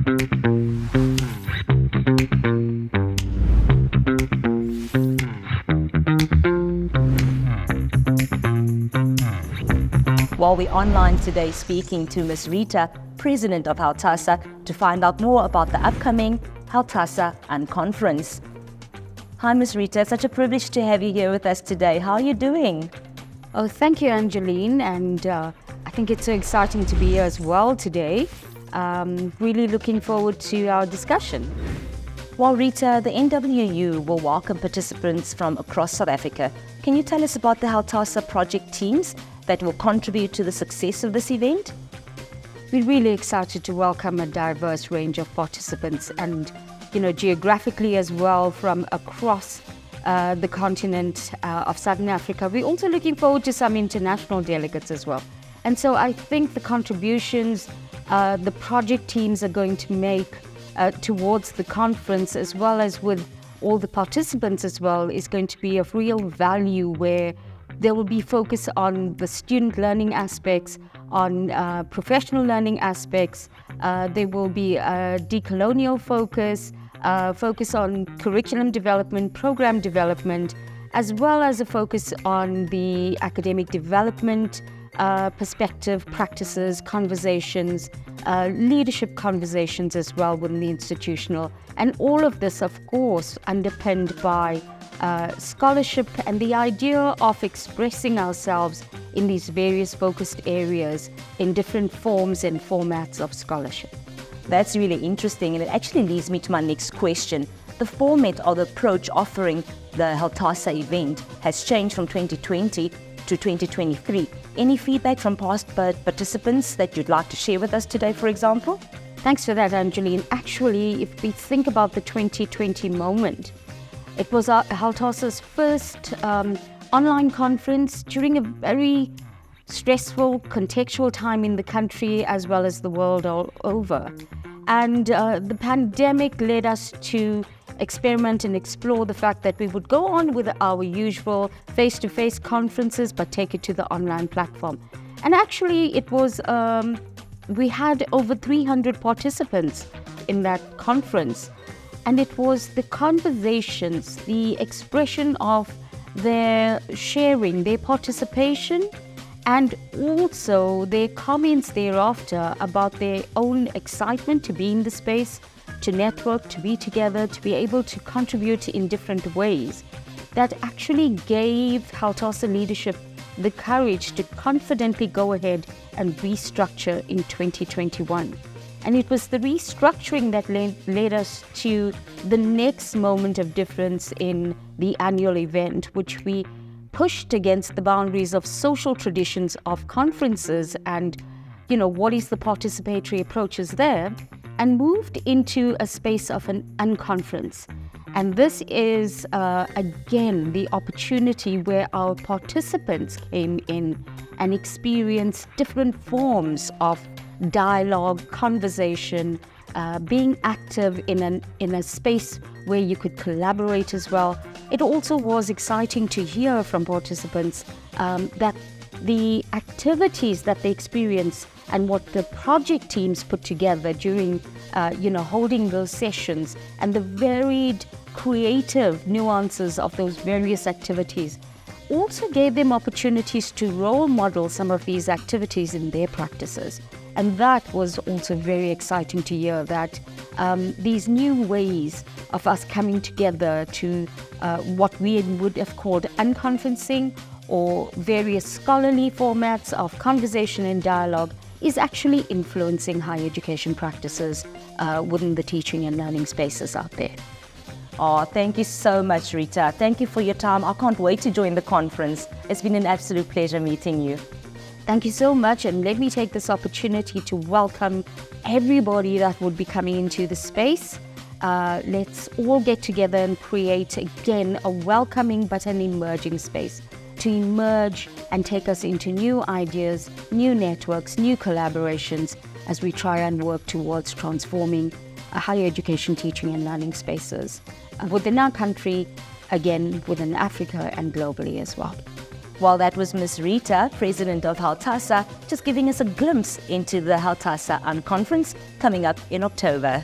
Well, we're online today speaking to Ms Rieta, President of HELTASA, to find out more about the upcoming HELTASA Unconference. Hi Ms Rieta, it's such a privilege to have you here with us today. How are you doing? Oh, thank you, Angeline, and I think it's so exciting to be here as well today. Really looking forward to our discussion. Well, Rieta, the NWU will welcome participants from across South Africa. Can you tell us about the HELTASA project teams that will contribute to the success of this event? We're really excited to welcome a diverse range of participants and, geographically as well from across the continent of Southern Africa. We're also looking forward to some international delegates as well. And so I think the contributions the project teams are going to make towards the conference, as well as with all the participants as well, is going to be of real value, where there will be focus on the student learning aspects, on professional learning aspects. There will be a decolonial focus, focus on curriculum development, program development, as well as a focus on the academic development perspective, practices, conversations, leadership conversations as well within the institutional. And all of this, of course, underpinned by scholarship and the idea of expressing ourselves in these various focused areas in different forms and formats of scholarship. That's really interesting, and it actually leads me to my next question. The format or the approach offering the HELTASA event has changed from 2020 to 2023. Any feedback from past participants that you'd like to share with us today, for example? Thanks for that, Angeline. Actually, if we think about the 2020 moment, it was HELTASA's first online conference during a very stressful, contextual time in the country as well as the world all over. And the pandemic led us to experiment and explore the fact that we would go on with our usual face-to-face conferences, but take it to the online platform. And actually, it was we had over 300 participants in that conference. And it was the conversations, the expression of their sharing, their participation, and also their comments thereafter about their own excitement to be in the space, to network, to be together, to be able to contribute in different ways, that actually gave HELTASA leadership the courage to confidently go ahead and restructure in 2021. And it was the restructuring that led us to the next moment of difference in the annual event, which we pushed against the boundaries of social traditions of conferences and, what is the participatory approaches there, and moved into a space of an unconference. And this is, again, the opportunity where our participants came in and experienced different forms of dialogue, conversation, being active in a space where you could collaborate as well. It also was exciting to hear from participants that the activities that they experience and what the project teams put together during, holding those sessions, and the varied creative nuances of those various activities also gave them opportunities to role model some of these activities in their practices. And that was also very exciting to hear, that these new ways of us coming together to what we would have called unconferencing, or various scholarly formats of conversation and dialogue, is actually influencing higher education practices within the teaching and learning spaces out there. Oh, thank you so much, Rieta. Thank you for your time. I can't wait to join the conference. It's been an absolute pleasure meeting you. Thank you so much, and let me take this opportunity to welcome everybody that would be coming into the space. Let's all get together and create, again, a welcoming but an emerging space to emerge and take us into new ideas, new networks, new collaborations as we try and work towards transforming higher education teaching and learning spaces within our country, again, within Africa and globally as well. While that was Ms Rieta, President of HELTASA, just giving us a glimpse into the HELTASA Unconference coming up in October.